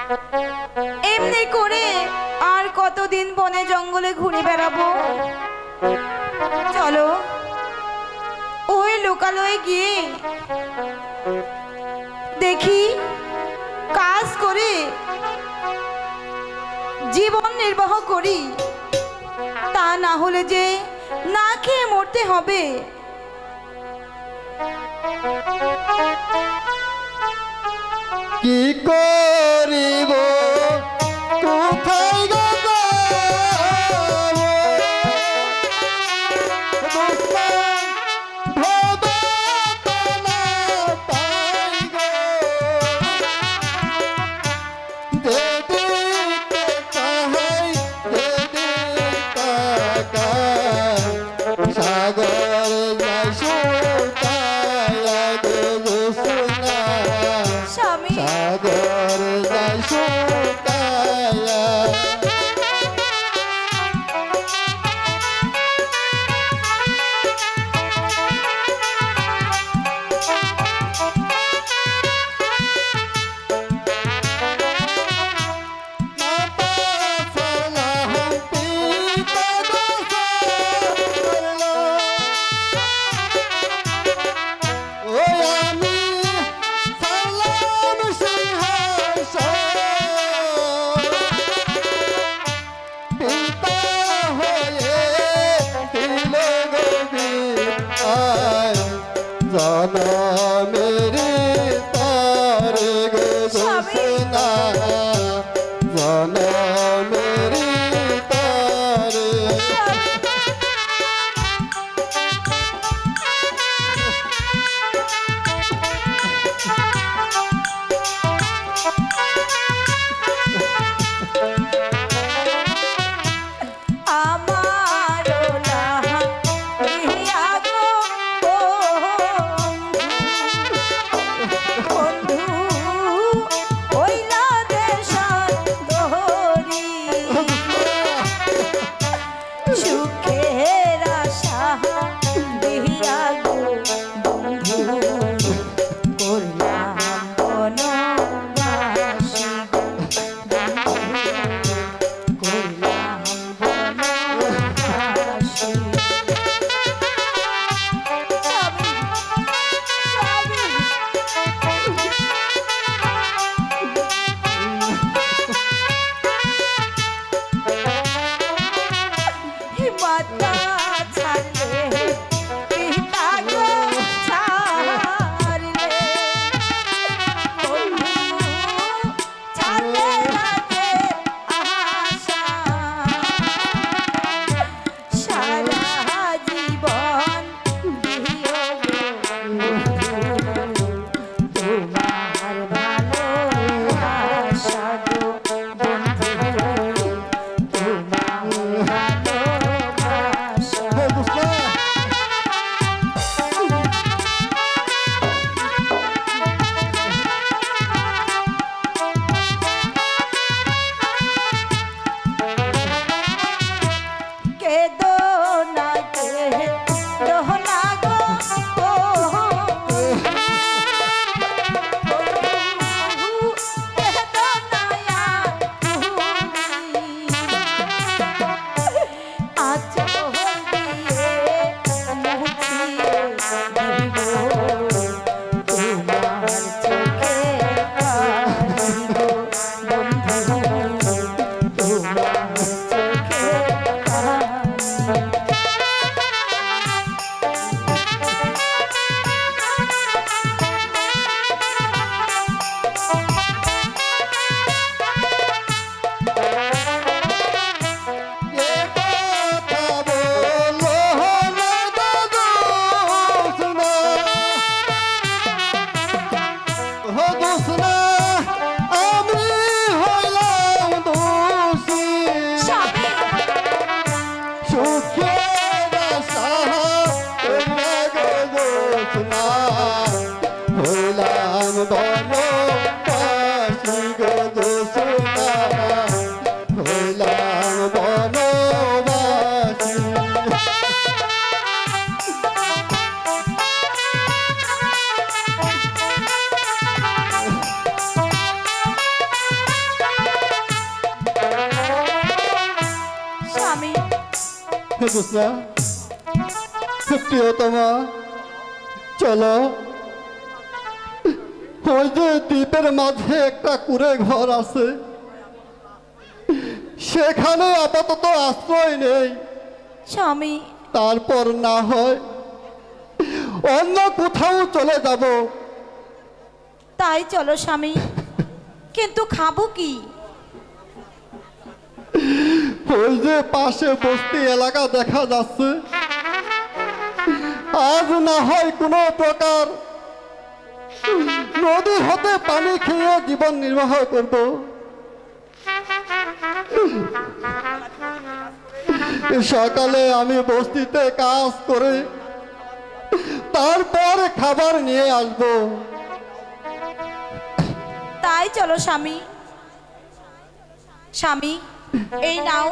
এমনি করে আর কতদিন বনে জঙ্গলে ঘুরে বেড়াবো? চলো ওই লোকালয়ে গিয়ে দেখি কাজ করে জীবন নির্বাহ করি, তা না হলে যে না খেয়ে মরতে হবে। কি করিব কোথায় গো স্বামী, সাগর যায় শুকায়া মেরে তারে গো সোনা জানা মেরে তারে বন্ধু ওই না দেশার দহরি জোৎস্না, প্রিয়তমা, চলো ওই যে দ্বীপের মাঝে একটা কুঁড়ে ঘর আছে, সেখানে আপাতত আশ্রয় নেই। স্বামী, তারপর না হয় অন্য কোথাও চলে যাব। তাই চলো স্বামী, কিন্তু খাবো কি? ওই যে পাশে বস্তি এলাকা দেখা যাচ্ছে, আজ না হয় কোনো প্রকার নদী হতে পানি খেয়ে জীবন নির্বাহ করব। সকালে আমি বস্তিতে কাজ করে তারপর খাবার নিয়ে আসব। তাই চলো স্বামী। স্বামী, এই নাও।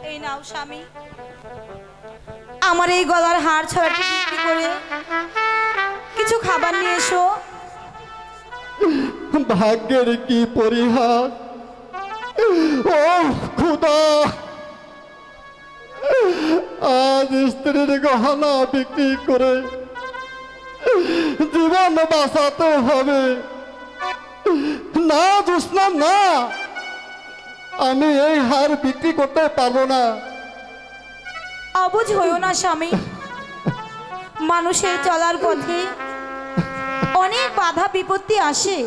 এই নাও স্বামী, আমার এই গলার হাড় ছড়াটি বিক্রি করে কিছু খাবার নিয়ে এসো। ভাগ্যের কি পরিহাস! ও খোদা, আজ স্ত্রীর গহনা বিক্রি করে জীবন বাঁচাতে হবে। না জোৎস্না, না, আমি এই হার বিক্রি করতে পারবো না। অবুঝ হইও না স্বামী, মানুষের চলার পথে অনেক বাধা বিপত্তি আসে,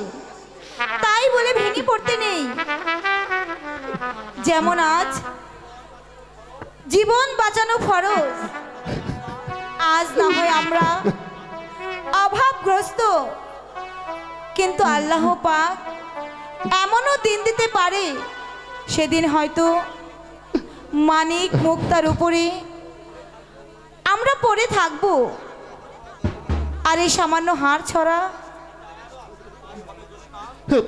তাই বলে ভেঙে পড়তে নেই। যেমন আজ জীবন বাঁচানো ফরজ, আজ না হয় আমরা অভাবগ্রস্ত, কিন্তু আল্লাহ পাক এমনও দিন দিতে পারে, সেদিন হয়তো মানিক মুক্তার উপরে আমরা পড়ে থাকবো, আর এই সামান্য হাড় ছড়া।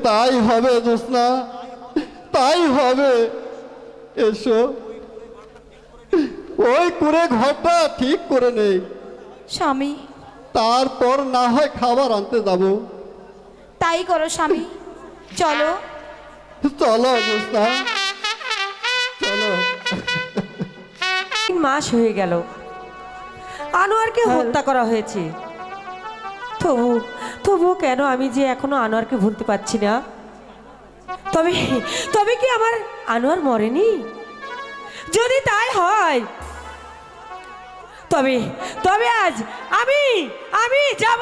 তাই হবে জোৎস্না, তাই হবে। এসো, ওই কুঁড়ে ঘরটা ঠিক করে নেই, স্বামী। তারপর না হয় খাবার আনতে যাব। তাই করো স্বামী, চলো। চলো জোৎস্না, চলো। 3 মাস হয়ে গেল আনোয়ারকে হত্যা করা হয়েছে, তবু তবু কেন আমি যে এখনো আনোয়ারকে ভুলতে পারছি না? তবে তবে কি আমার আনোয়ার মরেনি? যদি তাই হয় তবে তবে আজ আমি আমি যাব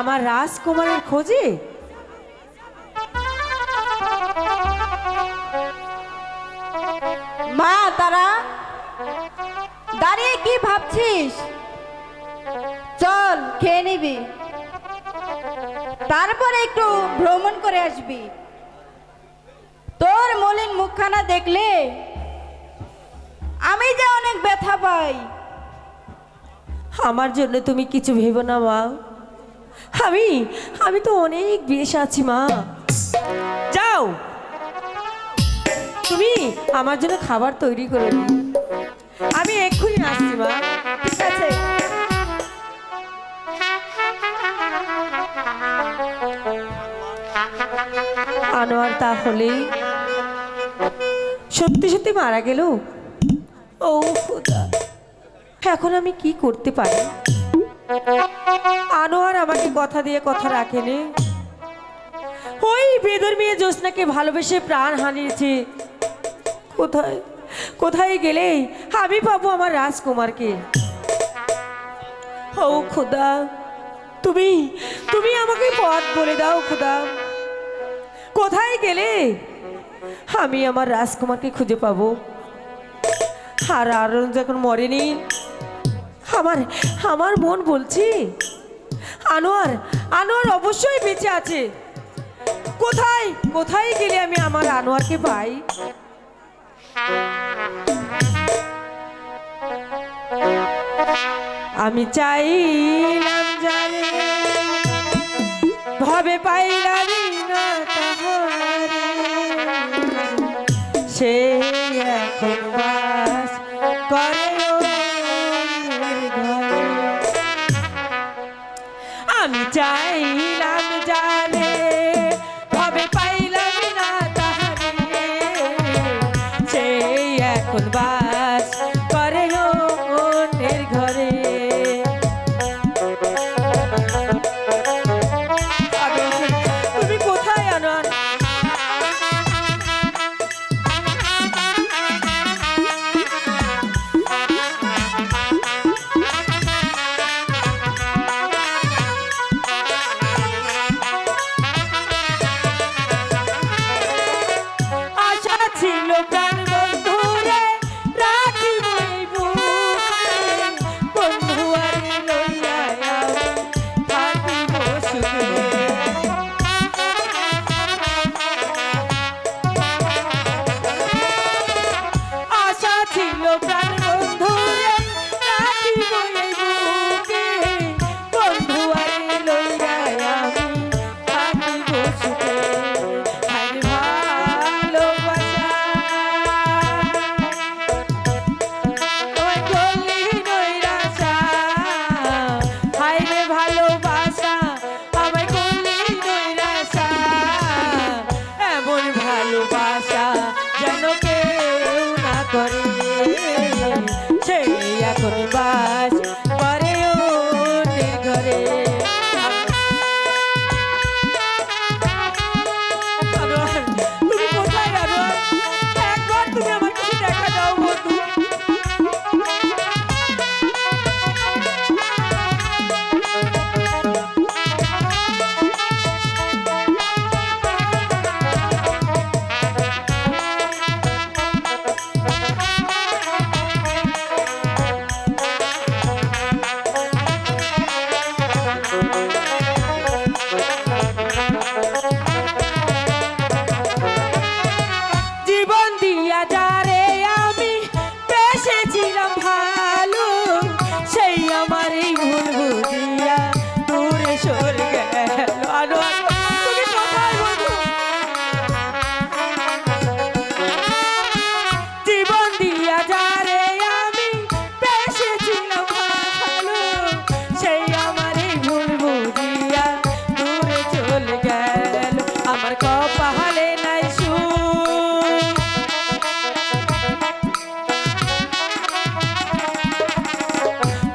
আমার রাজকুমারের খোঁজে। মা তারা, দাঁড়িয়ে কি ভাবছিস? চল খেয়ে নিবি, তারপরে একটু ভ্রমণ করে আসবি। তোর মলিন মুখখানা দেখলে আমি যে অনেক ব্যথা পাই। আমার জন্য তুমি কিছু ভেবো না মা, আমি আমি তো অনেক বেশ আছি মা। যাও, তুমি আমার জন্য খাবার তৈরি করে দিও, আমি এক্ষুনি আসছি মা। ঠিক আছে। আনোয়ার তাহলে সত্যি সত্যি মারা গেল? ও খোদা, এখন আমি কি করতে পারি? আনোয়ার আমাকে কথা দিয়ে কথা রাখেনি, ওই বেদর মেয়ে জ্যোৎস্নাকে ভালোবেসে প্রাণ হারিয়েছে। কোথায় কোথায় গেলে আমি পাবো আমার রাজকুমারকে? ও খোদা, তুমি তুমি আমাকে পথ বলে দাও খোদা, কোথায় গেলে আমি আমার রাজকুমারকে খুঁজে পাবো? আর আরন যখন মরেনি, আমার আমার মন বলছি আনোয়ার আনোয়ার অবশ্যই বেঁচে আছে। কোথায় কোথায় গেলে আমি আমার আনোয়ারকে পাই? আমি চাইলাম জানে ভাবে পাইলাম না তাহারে, সে এখন বাস করে অন্যের ঘরে। এখন বাস করে অন্যের ঘরে। তুমি কোথায় আনোয়ার? আশা ছিল প্রাণ বন্ধুরে রাখিব এই বুকে, বন্ধু আরে লইয়া আমি থাকিব সুখে। আশা ছিল প্রাণ বন্ধুরে রাখিব এই বুকে, বন্ধু আরে লইয়া আমি থাকিব সুখে। হায় ভালোবাসা ওই গলি নৈরাশা, হায় রে ভালোবাসা আমায় গলি নৈরাশা, এমন ভালোবাসা যেন কেউ না করে, সেই এখন বাস করে অন্যের ঘরে। আনোয়ার, তুমি কোথায় আনোয়ার? একবার তুমি আমার কাছে দেখা দাও বন্ধু। জীবন দিয়া যারে আমি বেসেছিলাম ভালো, সেই আমার এই ভুল বুঝিয়া দূরে সরে গেল। আনোয়ার, তুমি কোথায় বন্ধু? জীবন দিয়া যারে আমি বেসেছিলাম ভালো, সেই আমার এই ভুল বুঝিয়া দূরে চলে গেল। আমার কপালে নাই সুখ,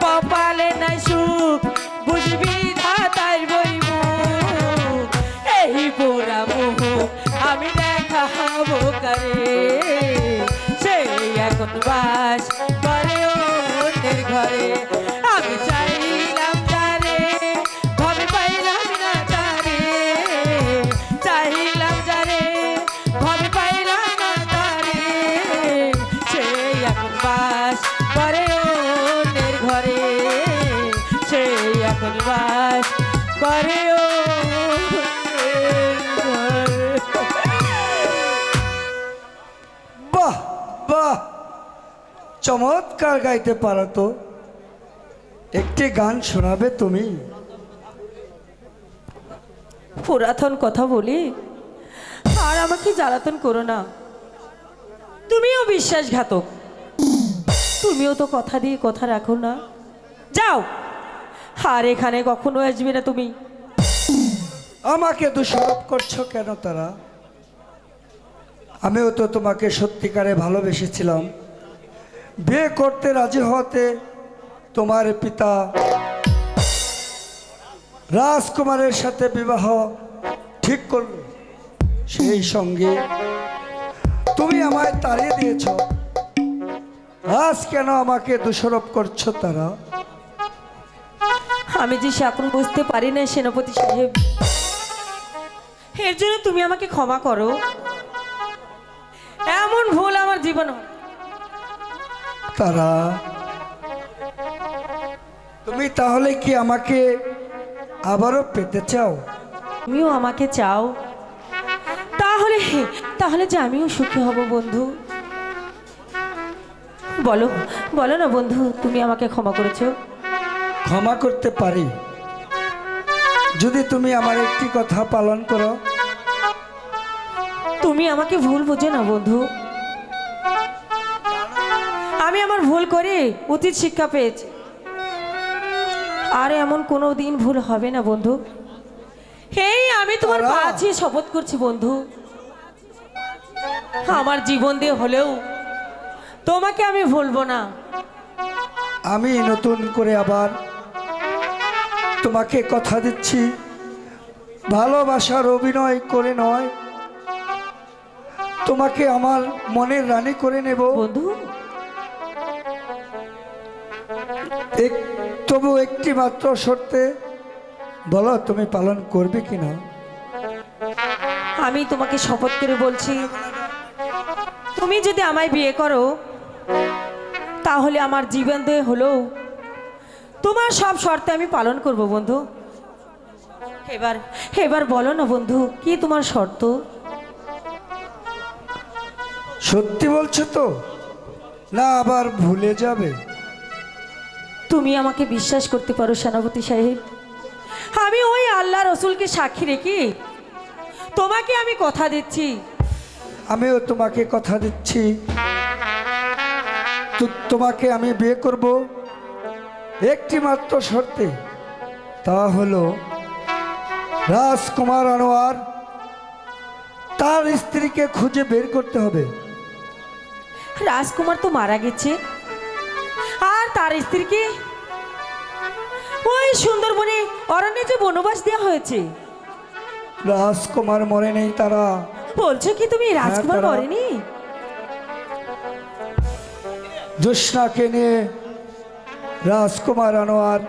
কপালে নাই সুখ, বুঝবি ধাতার বইব এই পোড়া মুখ আমি দেখাবো কারে, সেই এখন বাস করে অন্যের ঘরে। আমি চাইলাম যারে ভাবে পাইলাম না তারে, চাইলাম যারে ভাবে পাইলাম না তারে, সেই এখন বাস করে অন্যের ঘরে, সেই এখন বাস করে অন্যের ঘরে। বাহ বাহ, চমৎকার গাইতে পারো তো। একটি গান শোনাবে তুমি? পুরাতন কথা বলি আর আমাকে জ্বালাতন করো না। তুমিও বিশ্বাসঘাতক, তুমিও তো কথা দিয়ে কথা রাখো না। যাও, আর এখানে কখনো আসবে না তুমি। আমাকে দোষারোপ করছো কেন তারা? আমিও তো তোমাকে সত্যিকারে ভালোবেসেছিলাম। বিয়ে করতে রাজি হতে তোমার পিতা রাজকুমারের সাথে বিবাহ ঠিক করলো, সেই সঙ্গে তুমি আমায় তাড়িয়ে দিয়েছ। আজ কেন আমাকে দোষারোপ করছো তারা? আমি যে সে এখন বুঝতে পারি না সেনাপতি সাহেব, এর জন্য তুমি আমাকে ক্ষমা করো। এমন ভুল আমার জীবন তারা, তুমি তাহলে কি আমাকে আবারও পেতে চাও? তুমিও আমাকে চাও, তাহলে তাহলে যে আমিও সুখী হব বন্ধু। বলো বলো না বন্ধু, তুমি আমাকে ক্ষমা করেছো? ক্ষমা করতে পারি যদি তুমি আমার একটি কথা পালন করো। তুমি আমাকে ভুল বোঝো না বন্ধু, আমি আমার ভুল করে উচিত শিক্ষা পেয়েছি, আর এমন কোনো দিন ভুল হবে না বন্ধু। এই আমি তোমার পা ছুঁয়ে শপথ করছি বন্ধু, আমার জীবন দিয়ে হলেও তোমাকে আমি ভুলবো না। আমি নতুন করে আবার তোমাকে কথা দিচ্ছি, ভালোবাসার অভিনয় করে নয়, তোমাকে আমার মনের রানী করে নেব। বন্ধু, তবু একটি মাত্র শর্তে, বলো তুমি পালন করবে কিনা? আমি তোমাকে শপথ করে বলছি, তুমি যদি আমায় বিয়ে করো তাহলে আমার জীবন দিয়ে হলেও তোমার সব শর্তে আমি পালন করব বন্ধু। এবার এবার বলো না বন্ধু, কি তোমার শর্ত? সত্যি বলছো তো, না আবার ভুলে যাবে? তুমি আমাকে বিশ্বাস করতে পারো সেনাপতি সাহেব, আমি ওই আল্লাহ রসুলকে সাক্ষী রেখে তোমাকে আমি কথা দিচ্ছি। আমিও তোমাকে কথা দিচ্ছি, তোমাকে আমি বিয়ে করব একটি মাত্র শর্তে, তা হলো রাজকুমার আনোয়ার তার স্ত্রীকে খুঁজে বের করতে হবে। রাজকুমার তো মারা গেছে, আর তার স্ত্রীকে ওই সুন্দরবনে অরণ্যে যে বনবাস দেওয়া হয়েছে। রাজকুমার মরে নেই, তারা। বলছো কি তুমি রাজকুমার তারা- মরেনি? জ্যোৎস্নাকে নিয়ে রাজকুমার আনোয়ার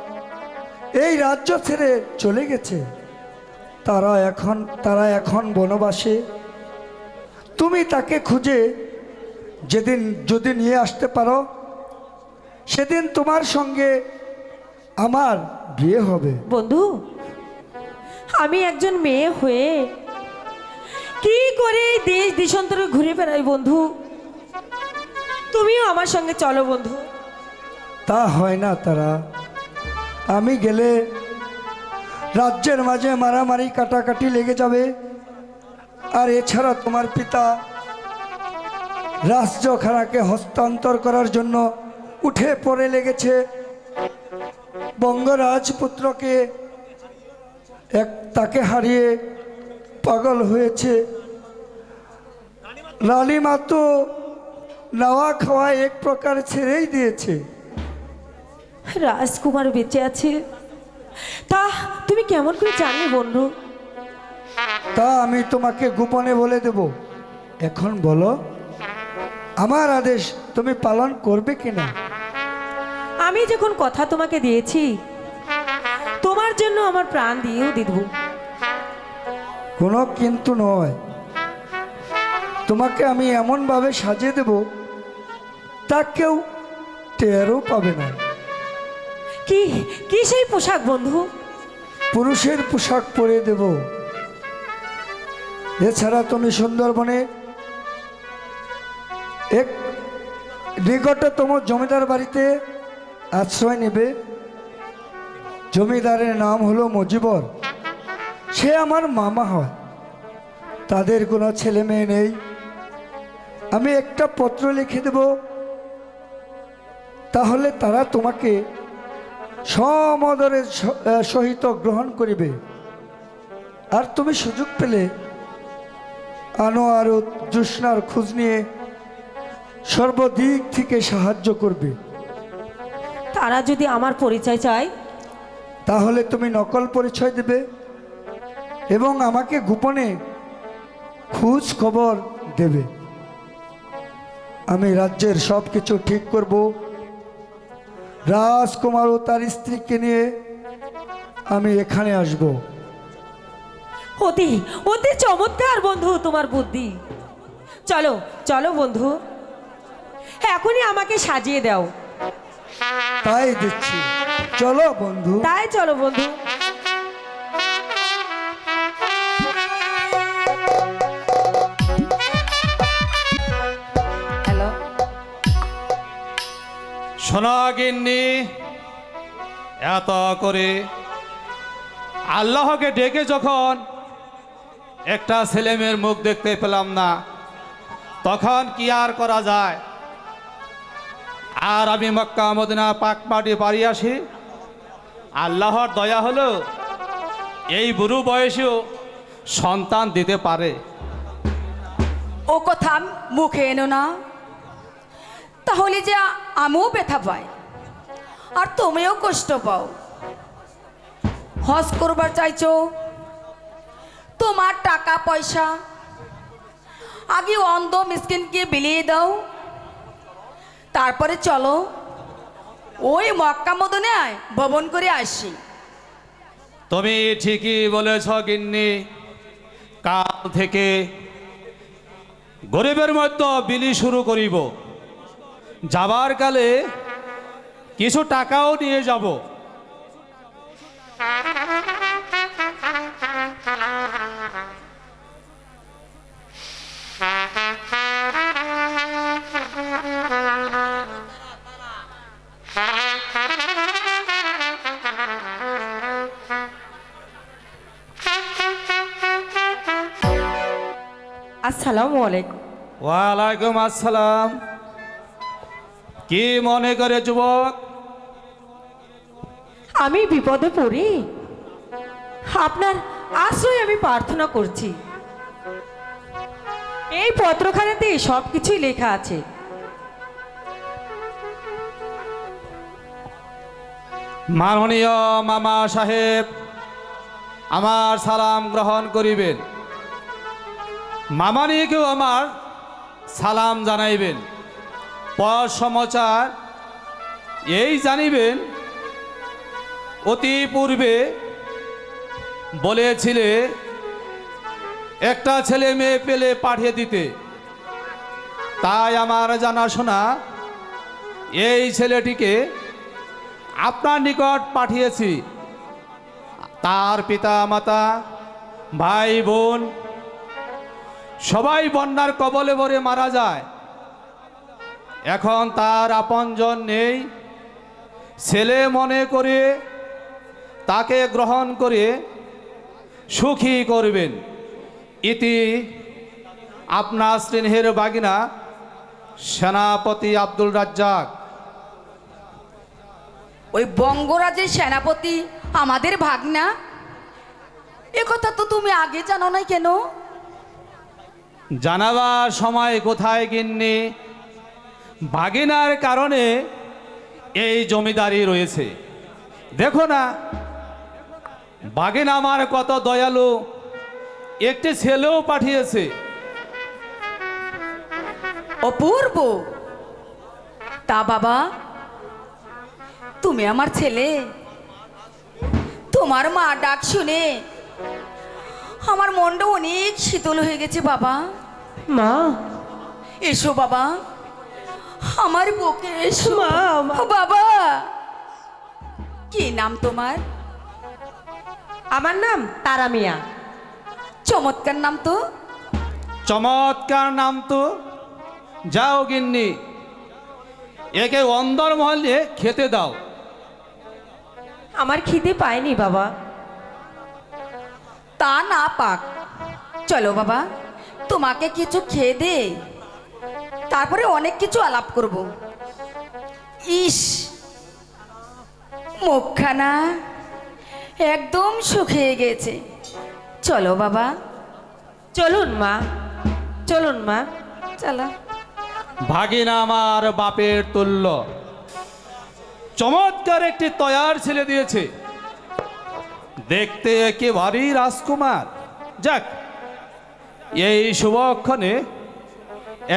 এই রাজ্য ছেড়ে চলে গেছে। তারা এখন বনবাসে। তুমি তাকে খুঁজে যেদিন যদি নিয়ে আসতে পারো, সেদিন তোমার সঙ্গে আমার বিয়ে হবে। বন্ধু, আমি একজন মেয়ে হয়ে কি করে এই দেশ দেশান্তরে ঘুরে বেড়াই বন্ধু, তুমিও আমার সঙ্গে চলো বন্ধু। তা হয় না তারা, আমি গেলে রাজ্যের মাঝে মারামারি কাটাকাটি লেগে যাবে। আর এছাড়া তোমার পিতা রাজ্যখানাকে হস্তান্তর করার জন্য উঠে পড়ে লেগেছে। বঙ্গরাজপুত্রকে তাকে হারিয়ে পাগল হয়েছে। লালিমা তো নাওয়া খাওয়া এক প্রকার ছেড়েই দিয়েছে। রাজকুমার বেঁচে আছে, তা তুমি কেমন করে জানলে বন্ধু? তা আমি তোমাকে গোপনে বলে দেব। এখন বলো, আমার আদেশ তুমি পালন করবে কিনা? আমি যখন কথা তোমাকে দিয়েছি, তোমার জন্য আমার প্রাণ দিয়েও দিব। কোনো কিন্তু নয়, তোমাকে আমি এমনভাবে সাজিয়ে দেব তা কেউ টেরও পাবে না। কি কি সেই পোশাক বন্ধু? পুরুষের পোশাক পরে দেব। এছাড়া তুমি সুন্দরবনে এক নিকটতম জমিদার বাড়িতে আশ্রয় নেবে। জমিদারের নাম হলো মজিবর, সে আমার মামা হয়। তাদের কোনো ছেলে মেয়ে নেই। আমি একটা পত্র লিখে দেব, তাহলে তারা তোমাকে সমদরের সহিত গ্রহণ করিবে। আর তুমি সুযোগ পেলে আনোয়ার ও জ্যোৎস্নার খোঁজ নিয়ে সর্বদিক থেকে সাহায্য করবে। তারা যদি আমার পরিচয় চায়, তাহলে তুমি নকল পরিচয় দেবে এবং আমাকে গোপনে খোঁজ খবর দেবে। আমি রাজ্যের সব কিছু ঠিক করব। রাজকুমার ও তার স্ত্রীকে নিয়ে আমি এখানে আসব। অতি অতি চমৎকার বন্ধু তোমার বুদ্ধি। চলো চলো বন্ধু, এখনই আমাকে সাজিয়ে দাও। তাই দিচ্ছি, চলো বন্ধু। তাই চলো বন্ধু। হ্যালো, শোনা গিন্নি, এত করে আল্লাহকে ডেকে যখন একটা ছেলেমেয়ের মুখ দেখতে পেলাম না, তখন কি আর করা যায়? আর আমি মক্কা মদিনা পাক মাটি বাড়ি আসি, আল্লাহর দয়া হলো এই বুড়ো বয়সেও সন্তান দিতে পারে। ও কথা মুখে এনো না, তাহলে যে আমিও ব্যথা পাই আর তুমিও কষ্ট পাও। হজ করবার চাইছো, তোমার টাকা পয়সা আগে অন্ধ মিসকিনকে বিলিয়ে দাও, তারপরে চলো ওই মক্কা মদিনায় ভ্রমণ করে আসি। তুমি ঠিকই বলেছ গিন্নি, কাল থেকে গরিবের মধ্যে বিলি শুরু করিব। যাবার কালে কিছু টাকাও নিয়ে যাব। আসসালামু আলাইকুম। ওয়ালাইকুম আসসালাম। কি মনে করে যুবক? আমি বিপদে পড়ি, আপনার আশ্রয় আমি প্রার্থনা করছি। এই পত্রখানাতে সব কিছুই লেখা আছে। মাননীয় মামা সাহেব, আমার সালাম গ্রহণ করিবেন। মামানিকেও আমার সালাম জানাইবেন। পর সমাচার এই জানিবেন, অতি পূর্বে বলেছিলে একটা ছেলে মেয়ে পেলে পাঠিয়ে দিতে, তাই আমার জানাশোনা এই ছেলেটিকে আপনার নিকট পাঠিয়েছি। তার পিতা মাতা ভাই বোন সবাই বন্যার কবলে পড়ে মারা যায়। এখন তার আপনজন নেই। ছেলে মনে করে তাকে গ্রহণ করে সুখী করবেন। ইতি আপনার স্নেহের বাগিনা সেনাপতি আব্দুল রাজ্জাক। ওই বঙ্গরাজের সেনাপতি আমাদের ভাগনা, এ কথা তো তুমি আগে জানো না কেন? জানাবার সময় কোথায় গিন্নি, ভাগিনার কারণে এই জমিদারি রয়েছে। দেখো না ভাগিনা আমার কত দয়ালু, একটি ছেলেও পাঠিয়েছে। অপূর্ব। তা বাবা, তুমি আমার ছেলে, তোমার মা ডাক শুনে আমার মনটা অনেক শীতল হয়ে গেছে বাবা। মা, এসো বাবা, আমার বুকে এসো। মা, বাবা, কি নাম তোমার? আমার নাম তারা মিয়া। চমৎকার নাম তো। চমৎকার নাম তো। যাও গিন্নি, একে অন্দর মহলে খেতে দাও। আমার খিদে পায়নি বাবা। তা না পাক, চলো বাবা তোমাকে কিছু খেয়ে দে, তারপরে অনেক কিছু আলাপ করব। ইস, মুখখানা একদম শুকিয়ে গেছে। চলো বাবা। চলুন মা, চলুন মা। চলো। ভাগিনা আমার বাপের তুল্য, চমৎকার একটি তয়ার ছেলে দিয়েছে, দেখতে একেবারেই রাজকুমার। যাক, এই শুভক্ষণে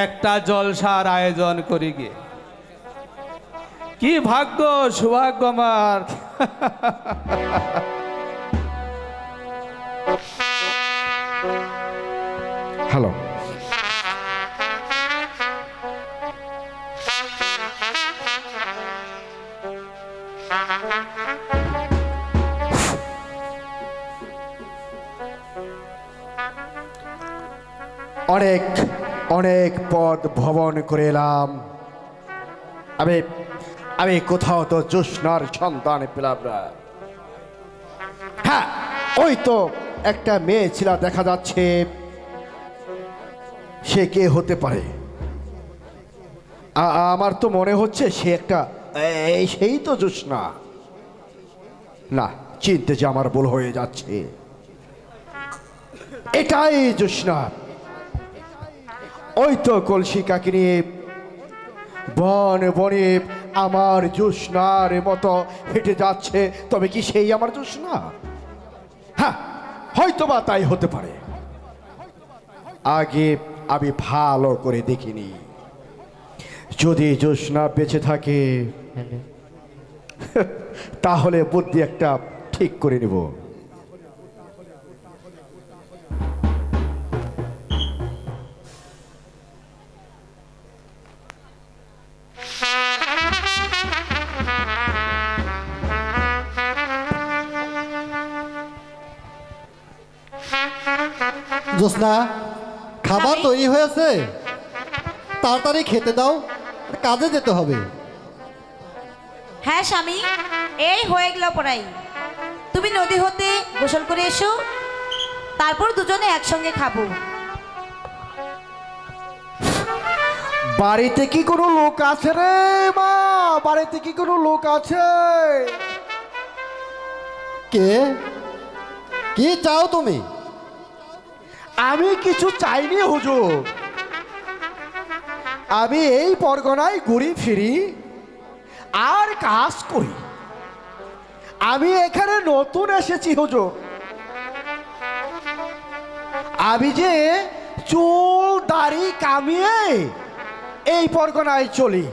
একটা জলসার আয়োজন করি গিয়ে। কি ভাগ্য, সৌভাগ্য আমার। হ্যালো, অনেক অনেক পথ ভ্রমণ করে এলাম। আমি আমি কোথাও তো জ্যোৎস্নার সন্তান পেলাম না। হ্যাঁ, ওই তো একটা মেয়ে ছিল দেখা যাচ্ছে। সে কে হতে পারে? আমার তো মনে হচ্ছে সে একটা সেই তো জ্যোৎস্না। না, চিনতে যে আমার ভুল হয়ে যাচ্ছে। এটাই জ্যোৎস্না। ওই তো কলসি কাকি নিয়ে বন বনে আমার জ্যোৎস্নার মতো হেঁটে যাচ্ছে, তবে কি সেই আমার জ্যোৎস্না? হ্যাঁ, হয়তোবা তাই হতে পারে। আগে আমি ভালো করে দেখিনি। যদি জ্যোৎস্না বেঁচে থাকে তাহলে বুদ্ধি একটা ঠিক করে নেব। জ্যোৎস্না, খাবার তৈরি হয়েছে, তাড়াতাড়ি খেতে দাও, কাজে যেতে হবে। হ্যাঁ স্বামী, এই হয়ে গেল পড়াই। তুমি নদী হতে গোসল করে এসো, তারপর দুজনে একসঙ্গে খাবো। বাড়িতে কি কোনো লোক আছে রে মা? বাড়িতে কি কোনো লোক আছে? কে? কি চাও তুমি? আমি কিছু চাইনি হুজুর। আমি এই পরগনায় ঘুরি ফিরি আর কাজ করি। আমি এখানে নতুন এসেছি হুজুর। আমি যে চুল দাড়ি কামিয়ে এই পরগনায় চলি।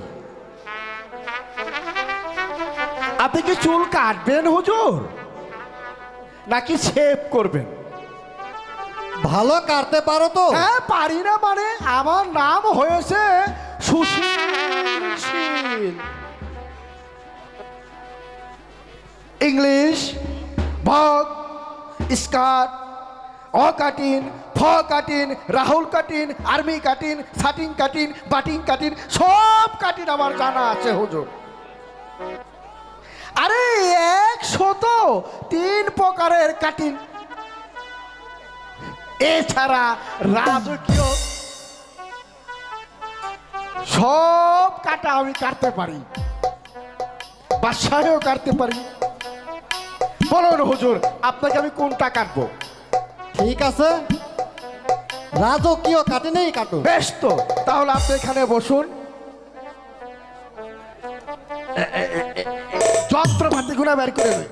আপনি কি চুল কাটবেন হুজুর, নাকি শেভ করবেন? ভালো কাটতে পারো তো? হ্যাঁ, পারি না মানে? আমার নাম হয়েছে সুশীল। ইংলিশ, ভগ, স্কার্ট, অ কাটিন, ফ কাটিন, রাহুল কাটিন, আর্মি কাটিন, সাটিন কাটিন, বাটিন কাটিন, সব কাটিন আমার জানা আছে হুজুর। আরে 103 প্রকারের কাটিন, এছাড়া রাজকীয় সব কাটা আমি কাটতে পারি, বাসায়ও কাটতে পারি। বলুন হুজুর, আপনাকে আমি কোনটা কাটবো? ঠিক আছে, রাজকীয় কাটে নেই কাটো। বেশ, তো তাহলে আপনি এখানে বসুন। যন্ত্রপাতি গুলা বের করে নেই।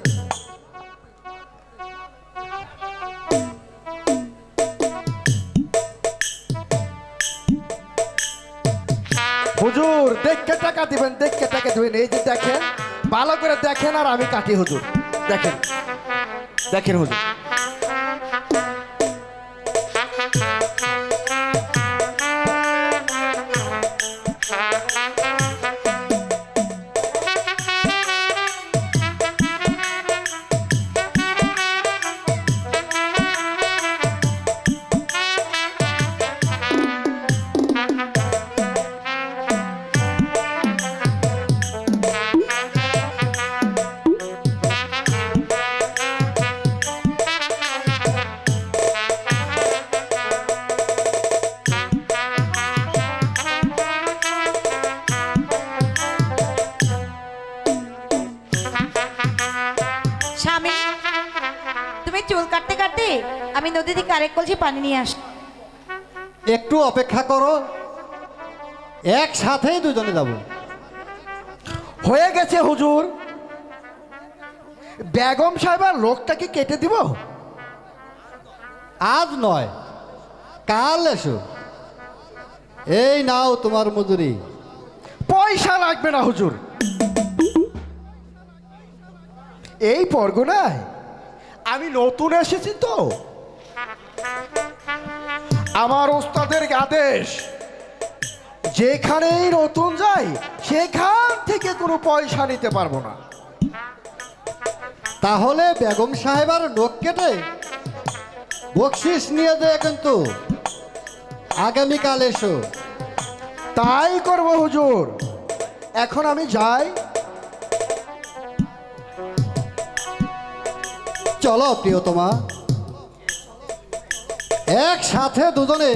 হুজুর, দেখে টাকা দিবেন, দেখে টাকা দিবেন। এই যে দেখেন, ভালো করে দেখেন আর আমি কাটি হুজুর। দেখেন, দেখেন হুজুর। স্বামী, তুমি চুল কাটতে কাটতে আমি নদী থেকে আরেক কলসি পানি নিয়ে আস। একটু অপেক্ষা করো, একসাথেই দুজনে যাব। হয়ে গেছে হুজুর। বেগম সাহেবের লোকটাকে কেটে দিব? আজ নয়, কাল এসো। এই নাও তোমার মজুরি। পয়সা লাগবে না হুজুর। এই পরগনায় আমি নতুন এসেছি তো, আমার ওস্তাদের আদেশ, যেখানেই নতুন যাই সেখান থেকে কোনো পয়সা নিতে পারবো না। তাহলে বেগম সাহেবার নখ কেটে বকশিস নিয়ে যায়, কিন্তু আগামীকাল এসো। তাই করব হুজুর। এখন আমি যাই। চলো প্রিয়তমা, একসাথে দুজনে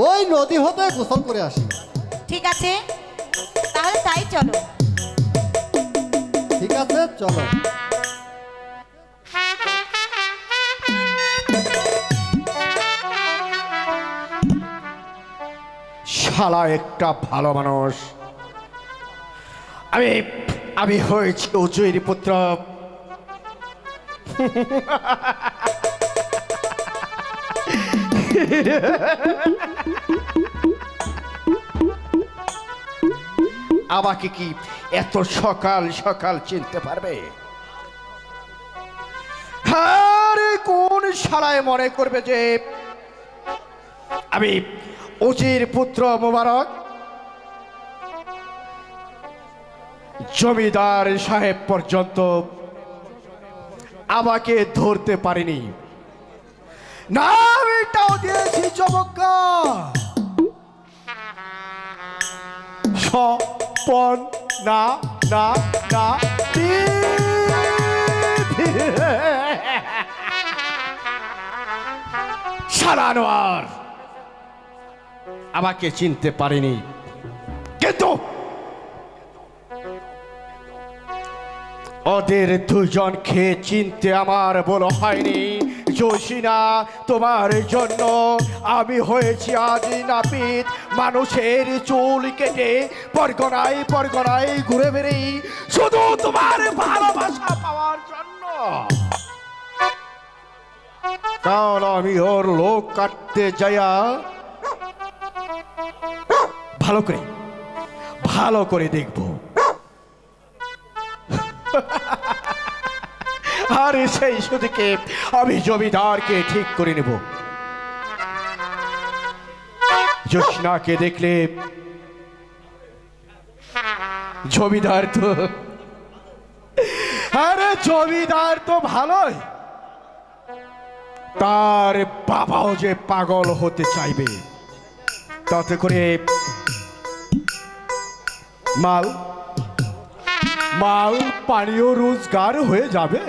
ওই নদী হতে গোসল করে আসি। ঠিক আছে, তাহলে তাই চলো। ঠিক আছে, চলো। শালা একটা ভালো মানুষ। আমি আমি হয়েছি উজুর পুত্র। আমাকে কি এত সকাল সকাল চিনতে পারবে? আরে কোন শালায় মনে করবে যে আমি উজির পুত্র মোবারক জমিদার সাহেব পর্যন্ত আমাকে ধরতে পারেনি। নামটাও দিয়েছি চমৎকা স্বপন না না না সারানোয়ার আমাকে চিনতে পারেনি, কিন্তু ওদের দুজনকে চিনতে আমার বলো হয়নি। জোশিনা, তোমার জন্য আমি হয়েছি আজ নাপিত, মানুষের চুল কেটে পরগনায় পরগনায় ঘুরে বেড়েই শুধু তোমার ভালোবাসা পাওয়ার জন্য। কারণ আমি ওর লোক কাটতে যাইয়া ভালো করে দেখব, আর সেই সুদিকে আমি জমিদারকে ঠিক করে নেব। জোৎস্নাকে দেখলে জমিদার তো ভালোই, তার বাবাও যে পাগল হতে চাইবে, তাতে করে মাল পানীয় রোজগার হয়ে যাবে।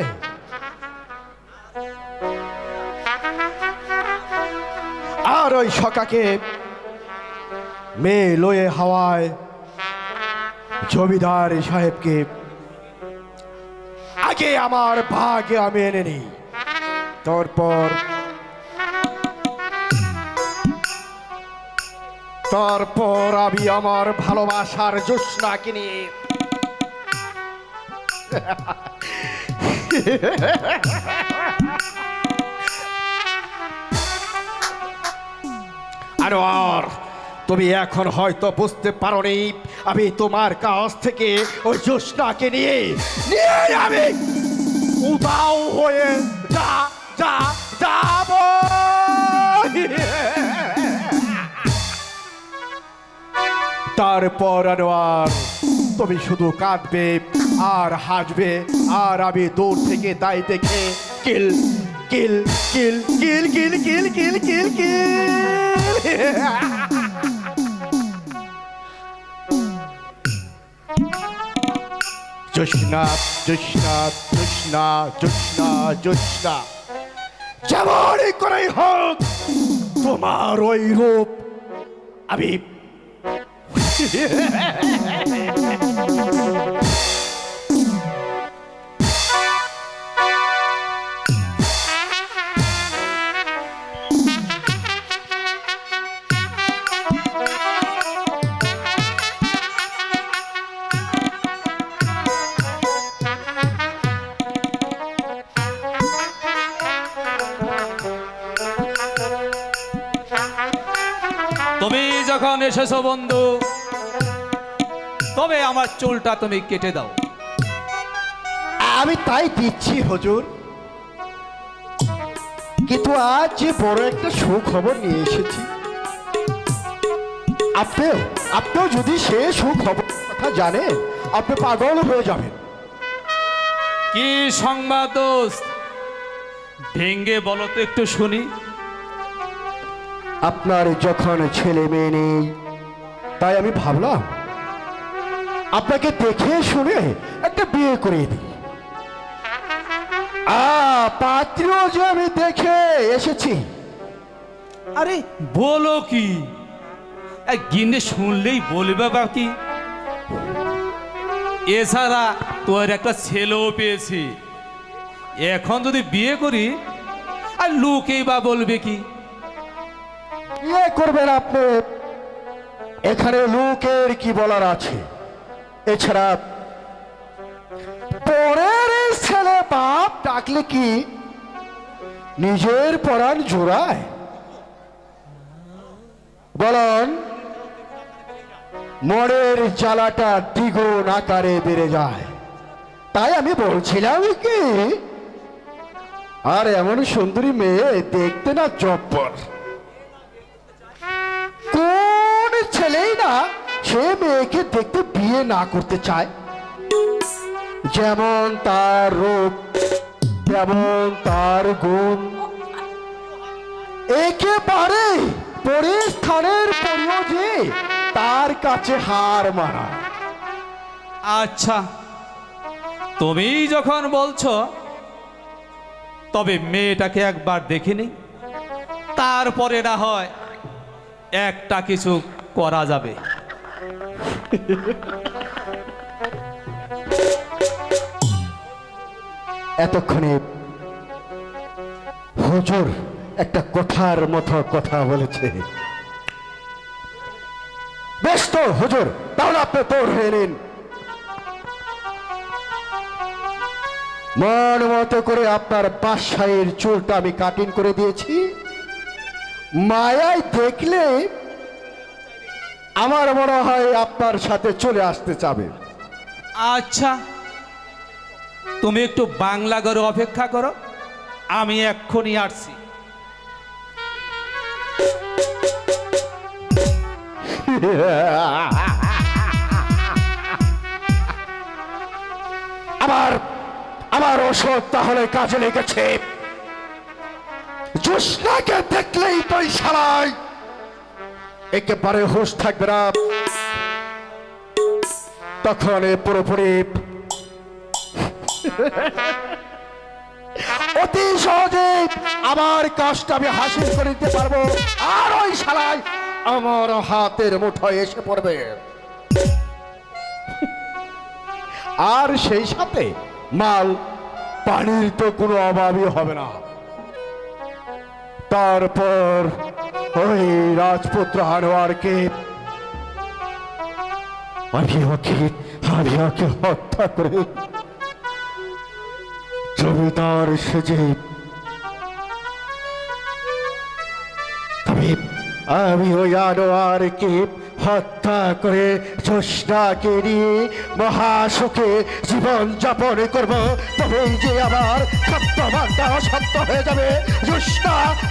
আর ওই সকাকে মেয়ে লয়ে হাওয়ায় জমিদার সাহেবকে আগে আমার ভাগে আমি এনে নিই, তারপর আমি আমার ভালোবাসার জোৎস্নাকে নিয়ে আর তুমি এখন হয়তো বুঝতে পারোনি, আমি তোমার কাছ থেকে ওই জোৎস্নাকে নিয়ে আমি উদাও হয়ে যাব। তারপর আনোয়ার তুমি শুধু কাঁদবে আর হাসবে, আর আমি দূর থেকে তাই দেখে কিল কিল কিল কিল কিল কিল কিল কিল কিল। জোৎস্না জোৎস্না জোৎস্না জোৎস্না জোৎস্না, যেমন করেই হোক তোমার ওই রূপ আমি তুমি যখন এসেছো বন্ধু, তবে আমার চুলটা তুমি কেটে দাও। আমি তাই দিচ্ছি হুজুর, কিন্তু আজ যে বড় একটা সুখবর নিয়ে এসেছি, আপনিও যদি সে সুখবর কথা জানেন আপনি পাগল হয়ে যাবেন। কি সংবাদ দোস্ত, ভেঙ্গে বলো তো একটু শুনি। আপনার যখন ছেলে মেয়ে নেই, তাই আমি ভাবলাম আপনাকে দেখে শুনে একটা বিয়ে করে দিই। পাত্রীও যে আমি দেখে এসেছি। আরে বলো কি, গিন্নে শুনলেই বলবে বাকি। এছাড়া তোর একটা ছেলেও পেয়েছি, এখন যদি বিয়ে করি আর লোকেই বা বলবে কি? বিয়ে করবেন আপনি, এখানে লোকের কি বলার আছে? এছাড়া পরের ছেলে বাপ ডাকলে কি নিজের পরাণ জোড়ায়? বলন, মনের জ্বালাটা দ্বিগুণ আকারে বেড়ে যায়। তাই আমি বলছিলাম কি, আর এমন সুন্দরী মেয়ে দেখতে না জব্বর। কোন ছেলেই না সে মেয়েকে দেখতে বিয়ে না করতে চায়? যেমন তার রূপ, তেমন তার গুণ, একেবারে পরিস্থানের পরিও যে তার কাছে হার মানা। আচ্ছা, তুমি যখন বলছো, তবে মেয়েটাকে একবার দেখিনি, তারপরে না হয় একটা কিছু করা যাবে। এতক্ষণে হুজুর একটা কথার মতো কথা বলেছে। বেশ তো হুজুর, তাহলে আপনি তোর হয়ে নিন। মন মতো করে আপনার বাদশাহের চুলটা আমি কাটিং করে দিয়েছি। মায়ায় দেখলে আমার মনে হয় আপনার সাথে চলে আসতে চাবে। আচ্ছা, তুমি একটু বাংলা ঘরে অপেক্ষা করো, আমি এক্ষুনি আসছি। আমার আমার ওষুধ তাহলে কাজে লেগেছে। জোসনাকে দেখলেই তুই শালায় একেবারে হুঁশ থাকবে না। তখন পুরোপুরি অতি সহজে আমার কাজটা আমি হাসিল করে দিতে পারবো, আর ওই শালায় আমার হাতের মুঠোয় এসে পড়বে। আর সেই সাথে মাল পানির তো কোনো অভাবই হবে না। তারপর ওই রাজপুত্র হানোয়ারকে আমি ওকে হত্যা করে জমিদার সেজে আমি ওই আনোয়ারকে হত্যা করে জোসনাকে নিয়ে মহাসুখে জীবন যাপন করব। তবে যে আমার সত্যবানটা অসত্য হয়ে যাবে।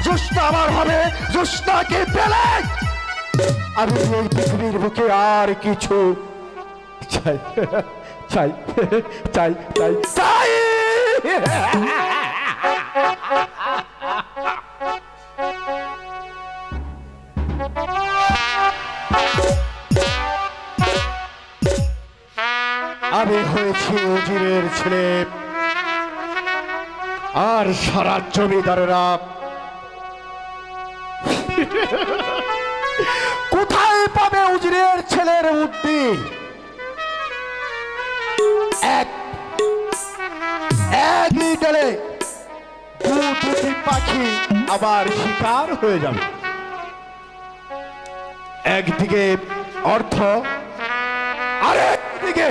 জোসনা আমার হবে। জোসনাকে পেলে আমি এই পৃথিবীর বুকে আর কিছু চাই চাই চাই চাই চাই। আমি হয়েছি উজিরের ছেলে, আর সারা জমিদারেরা কোথায় পাবে উজিরের ছেলের বুদ্ধি? এক গেলে দুটি পাখি আবার শিকার হয়ে যাবে। একদিকে অর্থ, আরেকদিকে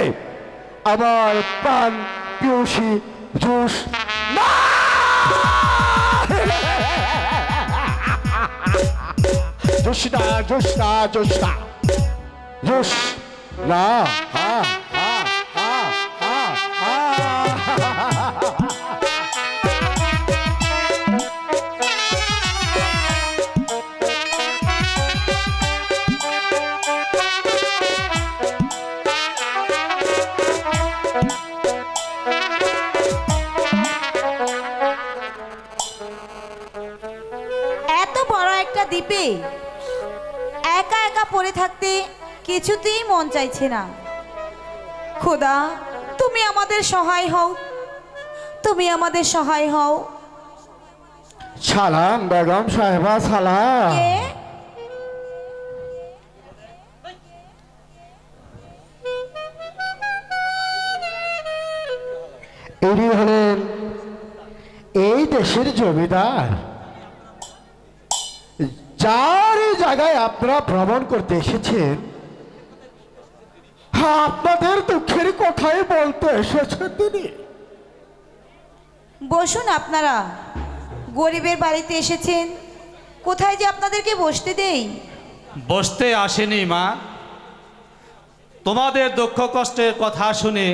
আবার পান পিউসি জুস। জোসনা জোসনা জোসনা জোস না। এত বড় একটা দ্বীপে একা একা পড়ে থাকতে কিছুতেই মন চাইছে না। খোদা, তুমি আমাদের সহায় হও, তুমি আমাদের সহায় হও। সালাম বেগম সাহেবা, সালাম। কে? ইনি হলেন এই দেশের জমিদার, যার জায়গায় আপনারা ভ্রমণ করতে এসেছেন আপনাদের দুঃখের কথাই বলতে এসেছে তিনি। বসুন আপনারা, গরিবের বাড়িতে এসেছেন, কোথায় যে আপনাদেরকে বসতে দেই। বসতে আসেনি মা, তোমাদের দুঃখ কষ্টের কথা শুনে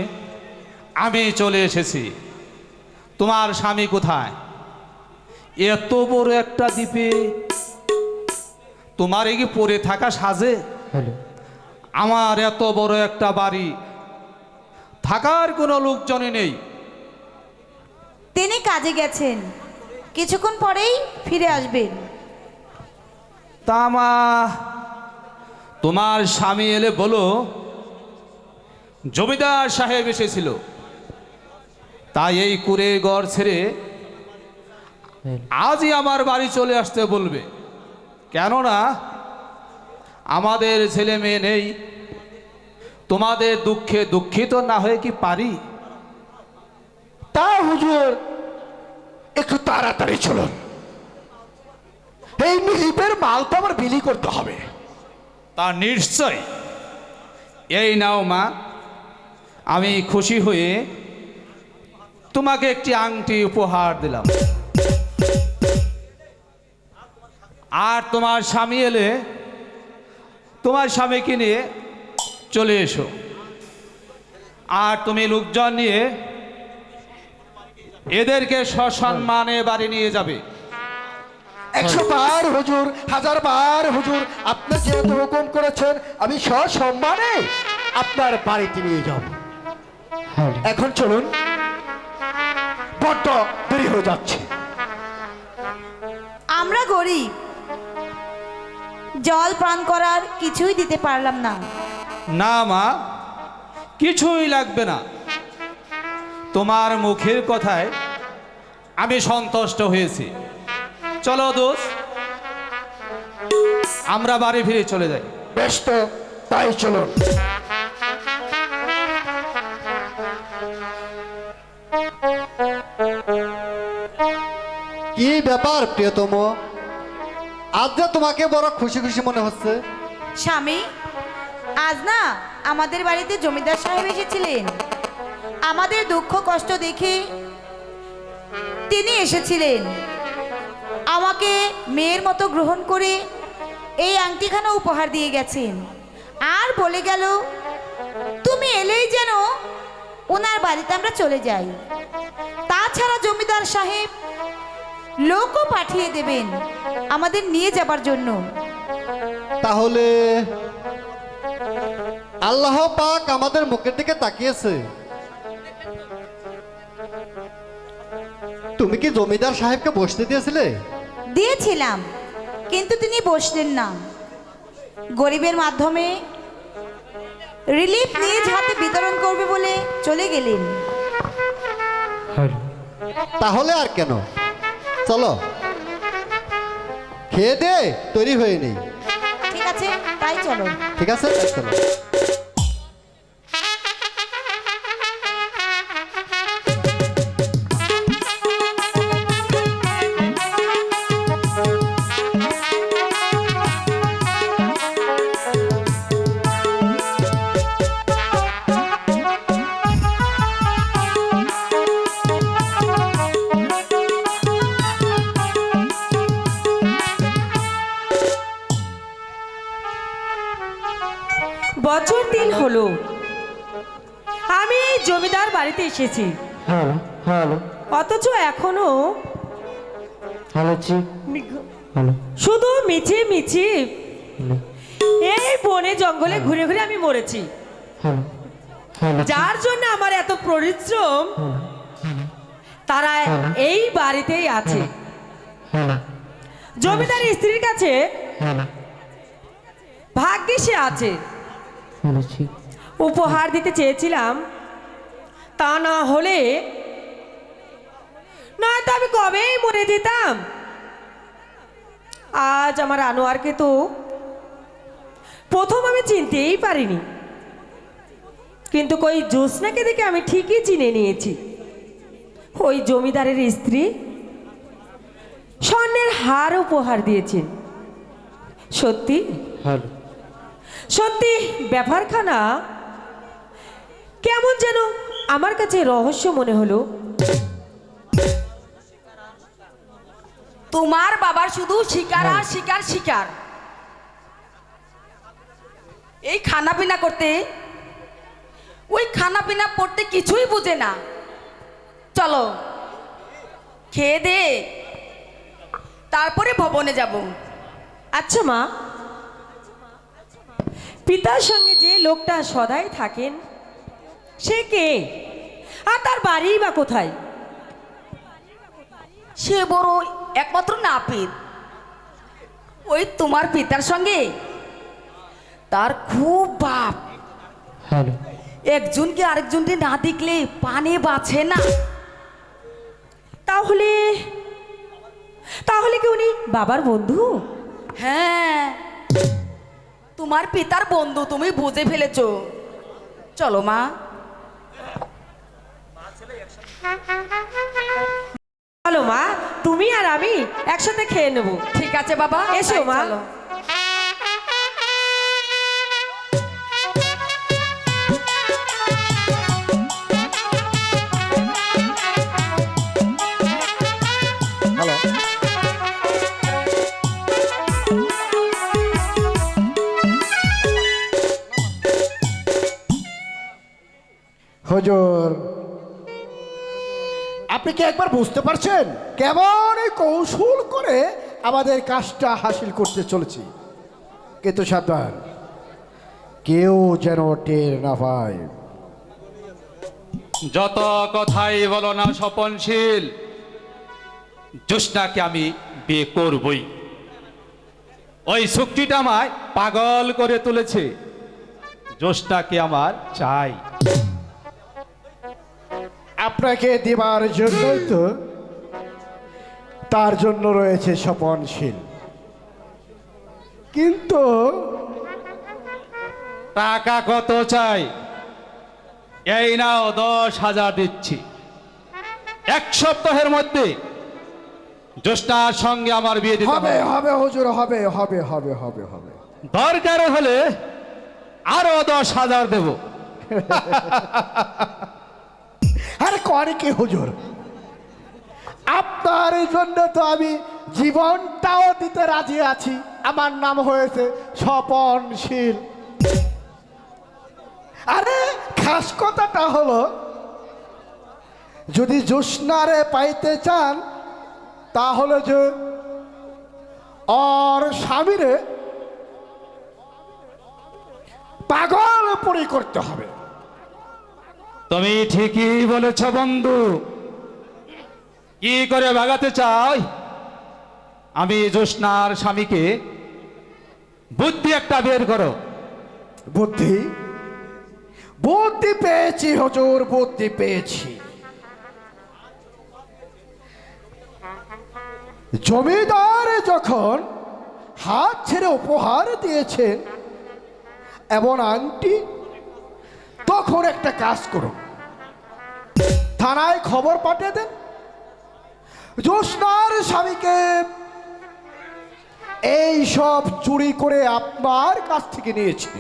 আমি চলে এসেছি। তোমার স্বামী কোথায়? এত বড় একটা দ্বীপে তোমার কি পড়ে থাকা সাজে? আমার এত বড় একটা বাড়ি, থাকার কোনো লোকজনই নেই। তিনি কাজে গেছেন, কিছুক্ষণ পরেই ফিরে আসবেন। তা মা, তোমার স্বামী এলে বলো জমিদার সাহেব এসেছিল, তাই এই কুড়ে ঘর ছেড়ে আজই আমার বাড়ি চলে আসতে বলবে। কেননা আমাদের ছেলে মেয়ে নেই, তোমাদের দুঃখে দুঃখিত না হয়ে কি পারি? তা হুজুর, একটু তাড়াতাড়ি চলুন, এই দ্বীপের মাল তো আমার বিলি করতে হবে। তা নিশ্চয়। এই নাও মা, আমি খুশি হয়ে তোমাকে একটি আংটি উপহার দিলাম। আর তোমার স্বামী এলে তোমার স্বামীকে নিয়ে চলে এসো। আর তুমি লোকজন নিয়ে এদেরকে সসম্মানে বাড়ি নিয়ে যাবে। 100 বার হুজুর, 1000 বার হুজুর, আপনি যেহেতু হুকুম করেছেন আমি সসম্মানে আপনার বাড়িতে নিয়ে যাব। এখন চলুন, বড্ড দেরি হয়ে যাচ্ছে। আমরা গরিব, জল পান করার কিছুই দিতে পারলাম না। না মা, কিছুই লাগবে না। তোমার মুখের কথায় আমি সন্তুষ্ট হয়েছি। চলো দোষ, আমরা বাড়ি ফিরে চলে যাই। বেশ তো, তাই চলুন। কি ব্যাপার প্রিয়তম, আজ যে তোমাকে বড় খুশি খুশি মনে হচ্ছে। স্বামী, আজ না আমাদের বাড়িতে জমিদার সাহেব এসেছিলেন। আমাদের দুঃখ কষ্ট দেখে তিনি এসেছিলেন, আমাকে মেয়ের মতো গ্রহণ করে এই আংটিখানা উপহার দিয়ে গেছেন। আর বলে গেল তুমি এলেই যেন ওনার বাড়িতে আমরা চলে যাই। তাছাড়া জমিদার সাহেব লোকও পাঠিয়ে দেবেন আমাদের নিয়ে যাবার জন্য। তাহলে আল্লাহ পাক আমাদের মুখের দিকে তাকিয়েছে। তুমি কি জমিদার সাহেবকে বসতে দিয়েছিলে? দিয়েছিলাম, কিন্তু তিনি বসলেন না। গরিবের মাধ্যমে রিলিফ নিজ হাতে বিতরণ করবে বলে চলে গেলেন। তাহলে আর কেন, চলো খেয়ে দে তৈরি হয়ে নেই। ঠিক আছে, তাই চলো। ঠিক আছে, তাই চলো। বছর 3 হলো আমি এই জমিদার বাড়িতে এসেছি, অথচ এখনো শুধু মিছে মিছে এই বনে জঙ্গলে ঘুরে ঘুরে আমি মরেছি। যার জন্য আমার এত পরিশ্রম, তারা এই বাড়িতেই আছে। জমিদার স্ত্রীর কাছে ভাগ্যে সে আছে। উপহার দিতে চেয়েছিলাম, তা না হলে নয়তো আমি কবেই মরে যেতাম। আজ আমার আনোয়ারকে তো প্রথম আমি চিনতেই পারিনি, কিন্তু কই জ্যোৎস্নাকে দেখে আমি ঠিকই চিনে নিয়েছি। ওই জমিদারের স্ত্রী স্বর্ণের হার উপহার দিয়েছেন। সত্যি সত্যি ব্যাপারখানা কেমন যেন আমার কাছে রহস্য মনে হলো। তোমার বাবার শুধু শিকার আর শিকার শিকার। এই খানা পিনা করতে, ওই খানা পিনা পড়তে কিছুই বুঝে না। চলো খেয়ে দে, তারপরে ভবনে যাব। আচ্ছা মা, পিতার সঙ্গে যে লোকটা সদাই থাকেন সে কে, আর তার বাড়ি বা কোথায়? সে বড় একমাত্র নাপিত। ওই তোমার পিতার সঙ্গে তার খুব ভাব। একজনকে আরেকজনকে না দেখলে পানে বাঁচে না। তাহলে তাহলে কি উনি বাবার বন্ধু? হ্যাঁ, তোমার পিতার বন্ধু, তুমি বুঝে ফেলেছো। চলো মা। চলো মা, তুমি আর আমি একসাথে খেয়ে নেব। ঠিক আছে বাবা, এসো তাই মা। চলো। হ্যালো, হুজুর, আপনি কি একবার বুঝতে পারছেন কেমন এই কৌশল করে আমাদের কাজটা হাসিল করতে চলেছি? কিন্তু সাবধান, কেউ যেন টের না পায়। যত কথাই বলো না স্বপনশীল, জ্যোৎস্নাকে আমি বিয়ে করবই। ওই চুক্তিটা আমায় পাগল করে তুলেছে। জ্যোৎস্নাকে আমার চাই। আপনাকে দেবার জন্যই তো তার জন্য রয়েছে স্বপনশীল। কিন্তু টাকা কত চাই? এই নাও 10,000 দিচ্ছি। 1 সপ্তাহের মধ্যে জ্যোৎস্নার সঙ্গে আমার বিয়ে দিতে হবে হবে। হবে হুজুর, হবে হবে হবে হবে হবে। দরকার হলে আরো 10,000 দেব। আরে করে কি হুজুর, আপনার জন্য তো আমি জীবনটাও দিতে রাজি আছি। আমার নাম হয়েছে স্বপনশীল। আরে খাস কথাটা হলো, যদি জ্যোৎস্নারে পাইতে চান তাহলে যে ওর স্বামীরে পাগল পরি করতে হবে। তুমি ঠিকই বলেছ বন্ধু। কি করে ভাগাতে চাই? আমি জ্যোৎস্নার স্বামীকে বুদ্ধি একটা বের করো। বুদ্ধি? বুদ্ধি পেয়েছি হুজুর, বুদ্ধি পেয়েছি। জমিদার যখন হাত ছেড়ে উপহার দিয়েছেন এমন আংটি, তখন একটা কাজ করুন, থানায় খবর পাঠিয়ে দেন জ্যোৎস্নার স্বামীকে এই সব চুরি করে আপনার কাছ থেকে নিয়েছে।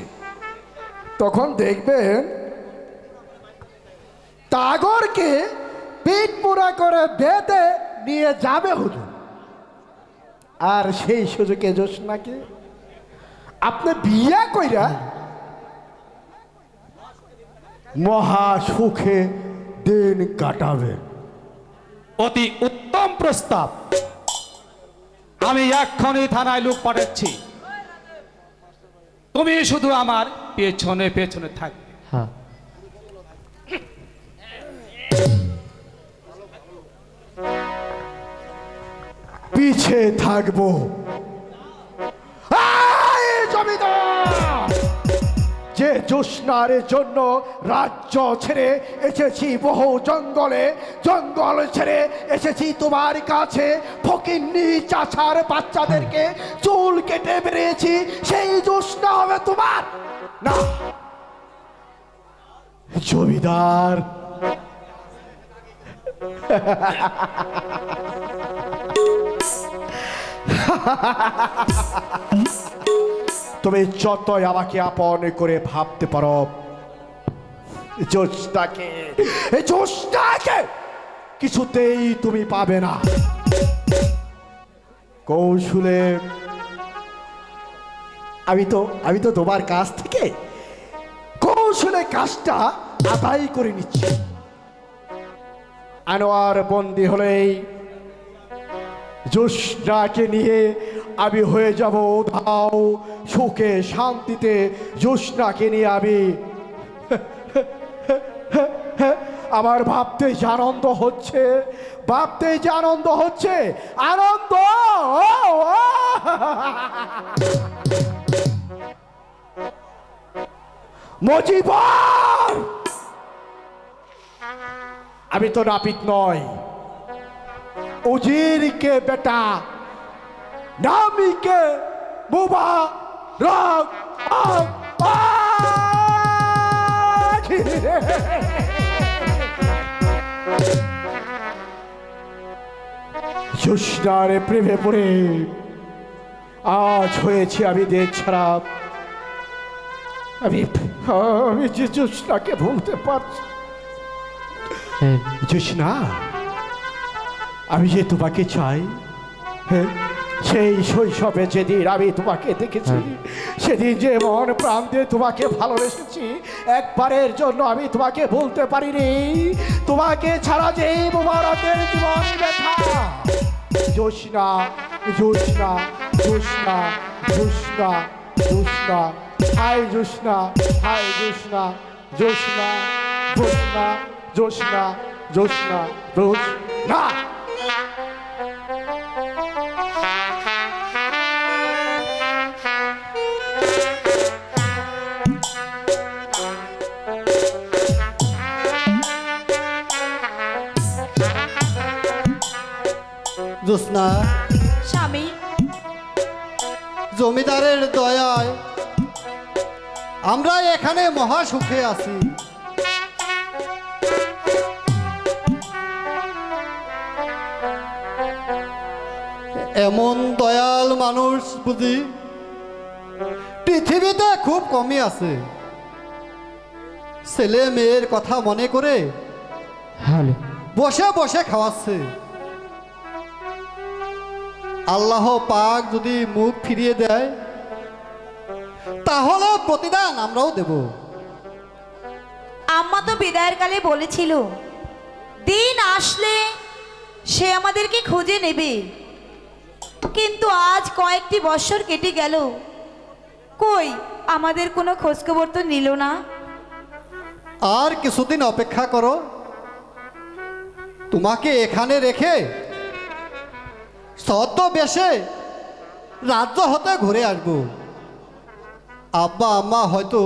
তখন দেখবেন তাগরকে পিঠ পোড়া করে বেঁধে নিয়ে যাবে হুজুর। আর সেই সুযোগে জ্যোৎস্নাকে আপনি বিয়ে কইরা মহা সুখে দিন কাটাবেন। অতি উত্তম প্রস্তাব। আমি এক্ষুনি থানায় লোক পাঠাচ্ছি। তুমি শুধু আমার পেছনে পেছনে থাকবে। পিছে থাকবো। আয় জমিদার, যে জ্যোৎস্নার জন্য রাজ্য ছেড়ে এসেছি বহু জঙ্গলে, জঙ্গল ছেড়ে এসেছি তোমার কাছে, ফকিন্নি চাচার বাচ্চাদেরকে চুল কেটে বেরিয়েছি, সেই জ্যোৎস্না হবে তোমার না জমিদার। তুমি যতই আমাকে আপন করে ভাবতে পারো, জোশনাকে, এই জোশনাকে কিছুতেই তুমি পাবে না। কৌশলে আমি তো তোমার কাছ থেকে কৌশলে কাজটা আদায় করে নিচ্ছি। আনোয়ার বন্দি হলেই জোশনাকে নিয়ে আমি হয়ে যাব উধাও, সুখে শান্তিতে জোশনাকে নিয়ে আমি আমার ভাবতে যে আনন্দ হচ্ছে, ভাবতে যে আনন্দ হচ্ছে, আনন্দ। মজিবর, আমি তো নাপিত নয়, उजीर के बेटा नामी के बुबा राग জোশনার প্রেমে পড়ে আজ হয়েছে আমি দেশ ছাড়া। আমি যে জোশনাকে ভুলতে পারছি। জোশনা, আমি যে তোমাকে চাই, হ্যাঁ, সেই শৈশবে যেদিন আমি তোমাকে দেখেছি, সেদিন যে মন প্রাণ দিয়ে তোমাকে ভালোবেসেছি, একবারের জন্য আমি তোমাকে বলতে পারিনি তোমাকে ছাড়া যে মোবারকের জীবন ব্যথা। জোশনা, জোশনা, জোশনা, জোশনা, জোশনা, হাই জোশনা, হাই জোশনা, জোশনা, জোশনা, জোশনা, জোশনা, জোশনা। জোসনা, স্বামী, জমিদারের দয়ায় আমরা এখানে মহা সুখে আছি। এমন দয়াল মানুষ বুঝি পৃথিবীতে খুব কমই আছে। ছেলে মেয়ের কথা মনে করে বসে বসে খাওয়াচ্ছে। আল্লাহ পাক যদি মুখ ফিরিয়ে দেয় তাহলে প্রতিদান আমরাও দেব। আম্মা তো বিদায়ের কালে বলেছিল দিন আসলে সে আমাদেরকে খুঁজে নেবে, কিন্তু আজ কয়েকটি বছর কেটে গেল, কই আমাদের কোনো খোঁজখবর তো নিল না। আর কিছুদিন অপেক্ষা করো, তোমাকে এখানে রেখে ছদ্মবেশে রাজ্য হতে ঘুরে আসবো। আব্বা আম্মা হয়তো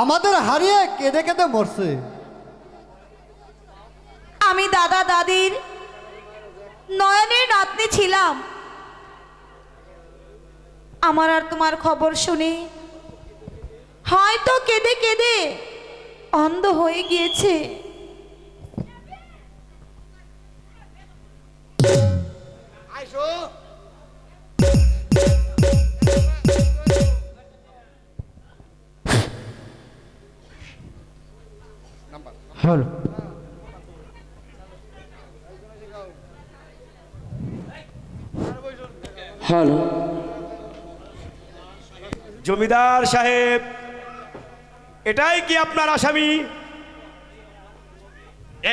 আমাদের হারিয়ে কেঁদে কেঁদে মরছে। আমি দাদা দাদির নয়নের নাতনি ছিলাম, আমার আর তোমার খবর শুনে হয়তো কেঁদে কেঁদে অন্ধ হয়ে গিয়েছে। হ্যালো, হ্যালো, জমিদার সাহেব, এটাই কি আপনার আসামি?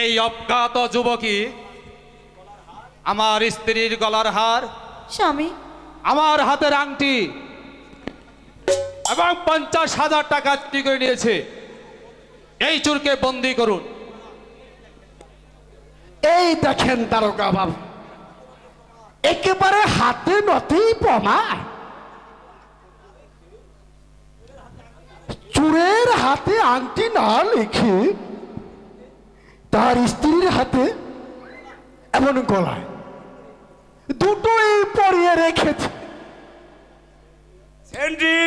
এই অজ্ঞাত যুবকী আমার স্ত্রীর গলার হার, স্বামী, আমার হাতের আংটি এবং 50,000 টাকা চুরি করে নিয়েছে। এই চোরকে বন্দি করুন। এই দেখেন দারোগা বাবু, একেবারে হাতে নথি প্রমাণ। চোরের হাতে আংটি না লিখে তার স্ত্রীর হাতে এমন গলায় দুটোই পরিয়ে রেখেছে। সেন্ট্রি,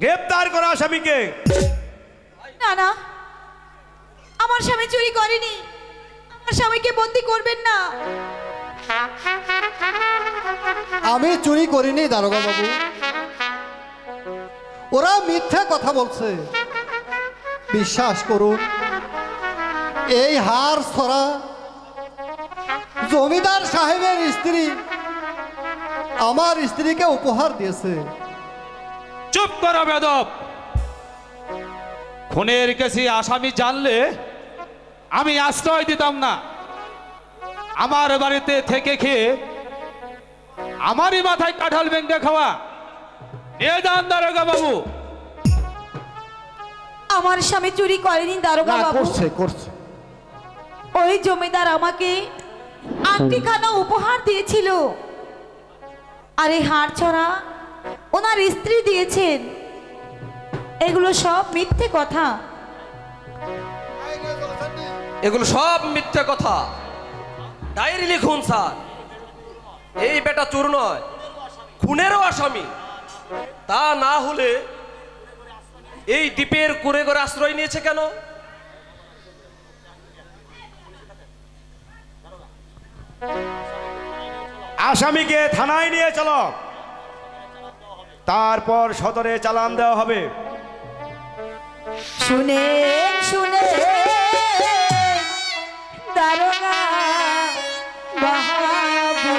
গ্রেপ্তার করা আসামিকে। না না, আমার স্বামী চুরি করেনি, আমার স্বামীকে বন্দি করবেন না। আমি চুরি করিনি দারোগা বাবু, ওরা মিথ্যা কথা বলছে। বিশ্বাস করুন, এই হার ছড়া জমিদার সাহেবের স্ত্রী আমার স্ত্রীকে উপহার দিয়েছে। চুপ করো বেদব। খুনের কেসে আসামি জানলে আমি আশ্রয় দিতাম না। আমার বাড়িতে থেকে খেয়ে আমারই মাথায় কাঁঠাল ভেঙে খাওয়া। এ যান দারোগা বাবু। আমার স্বামী চুরি করেনি দারোগা না, বাবু। করছে। ওই জমিদার আমাকে আংটিখানা উপহার দিয়েছিল, আর এই হার ছড়া ওনার স্ত্রী দিয়েছেন। এগুলো সব মিথ্যে কথা। এগুলো সব মিথ্যা কথা। ডায়েরি লিখুন স্যার। এই বেটা চোর নয়, খুনেরও আসামি। তা না হলে এই দ্বীপের কুড়ে ঘরে আশ্রয় নিয়েছে কেন? আসামিকে থানায় নিয়ে চলো, তারপর সদরে চালান দেওয়া হবে। শুনে শুনে দারোগা বাবু,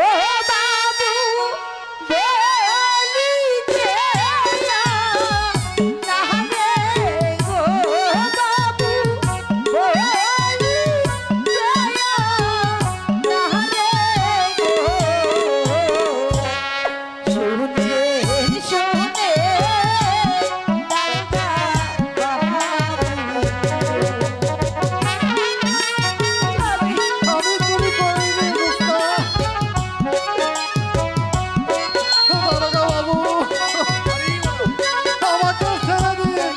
ও বাবু বলিছে না রে গো, বাবু বলিছে না রে গো। শুনে শুনে দারোগা বাবু, আমি চুরি করিনি মুস্তাফা। দারোগা বাবু, আমাকে ছেড়ে দিন।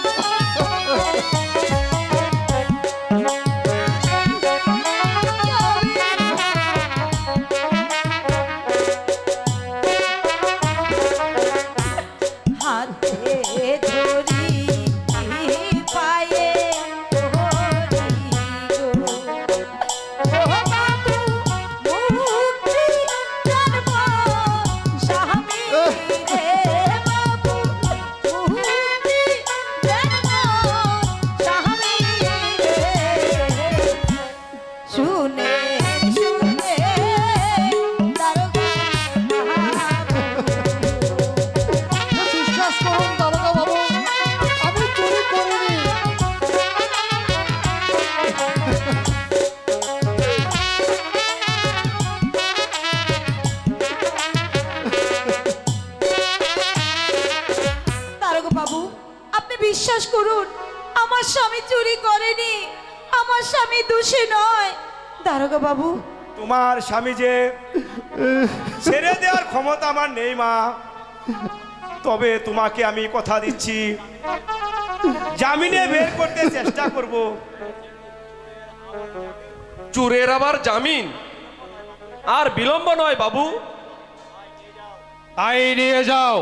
হাতে ধরি পায়ে ধরি গো, ও বাবু মুক্তি জন্ম স্বামী রে, বাবু মুক্তি জন্ম স্বামী রে। শুনে শুনে দারোগা বিশ্বাস করুন দারোগা বাবু, আমি চুরি করিনি। দারোগা বাবু, আপনি বিশ্বাস করুন, আমার স্বামী চুরি করেনি, আমার স্বামী দোষী নয়। দারোগা বাবু, তোমার স্বামী যে ছেড়ে দেওয়ার ক্ষমতা আমার নেই মা, তবে তোমাকে আমি কথা দিচ্ছি, জামিনে বের করতে চেষ্টা করব। চোরের আবার জামিন? আর বিলম্ব নয় বাবু। তাই নিয়ে যাও।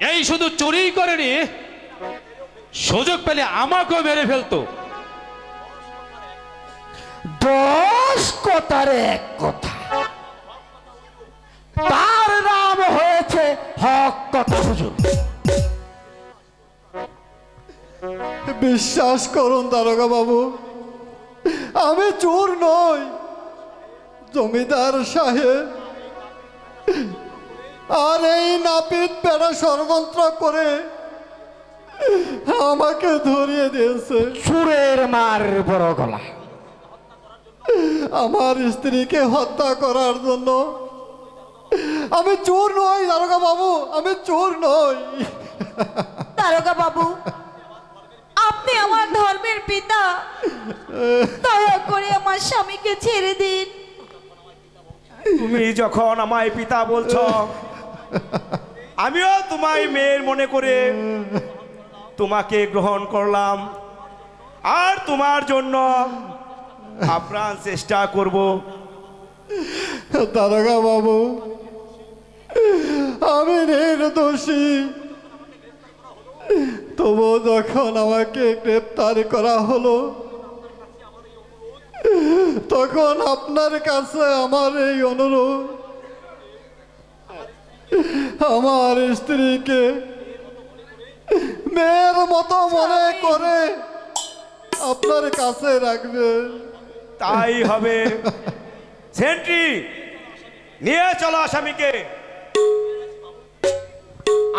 এই শুধু চুরি করেনি, সুযোগ পেলে আমাকেও মেরে ফেলতো। 10 কথার এক কথা, তার নাম হয়েছে হক কথা হুজুর। বিশ্বাস করুন দারোগা বাবু, আমি চোর নই। জমিদার সাহেব আর এই নাপিত পেড়া ষড়যন্ত্র করে আমাকে ধরিয়ে দিয়েছে। সুরের মার বড় গলা। আমার স্ত্রীকে হত্যা করার জন্য। আমি চোর নই দারোগা বাবু, আমি চোর নই। দারোগা বাবু, আপনি আমার ধর্মের পিতা, দয়া করে আমার স্বামীকে ছেড়ে দিন। তুমি যখন আমায় পিতা বলছো, আমিও তোমায় মেয়ের মনে করে তোমাকে গ্রহণ করলাম, আর তোমার জন্য আপ্রাণ চেষ্টা করব। দারোগা বাবু, আমি নির্দোষী। তবু যখন আমাকে গ্রেপ্তার করা হলো, তখন আপনার কাছে আমার এই অনুরোধ, আমার স্ত্রীকে মেয়ের মতো মনে করে আপনার কাছে রাখবেন। তাই হবে। সেন্ট্রি, নিয়ে চলো আসামিকে।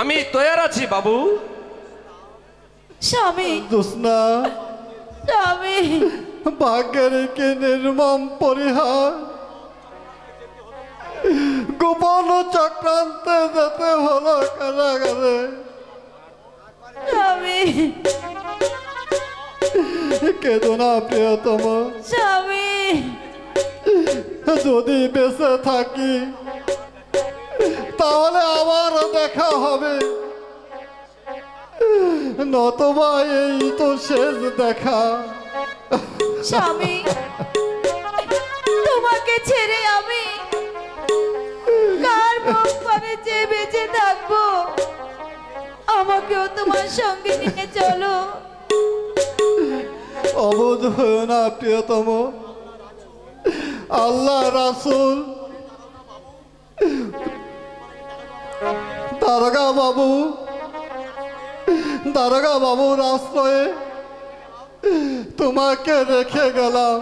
আমি তৈয়ার আছি বাবু। স্বামী জোৎস্না, স্বামী ভাগ্যের কি নির্মম পরিহার, গোপন চক্রান্তে যেতে হলো কারাগারে। স্বামী কেঁদো না প্রিয়তম, স্বামী যদি বেঁচে থাকি তাহলে আবারও দেখা হবে, নতবা এই তো শেষ দেখা। স্বামী তোমাকে ছেড়ে আমি কার মুখ পানে চেয়ে বেঁচে থাকবো? আমাকেও তোমার সঙ্গে নিয়ে চলো। অবোধ হয়েও না প্রিয়তম, আল্লাহ রাসূল দারোগা বাবুর আশ্রয়ে তোমাকে রেখে গেলাম।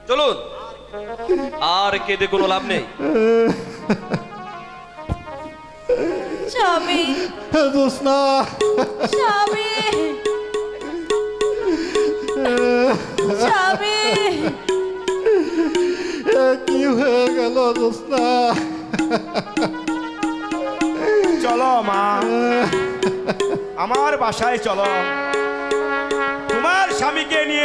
চলুন, আর কেঁদে কোনো লাভ নেই। স্বামী জোৎস্না, স্বামী স্বামী এ কি হয়ে গেল জোৎস্না? চলো মা, আমার বাসায় চলো, তোমার স্বামীকে নিয়ে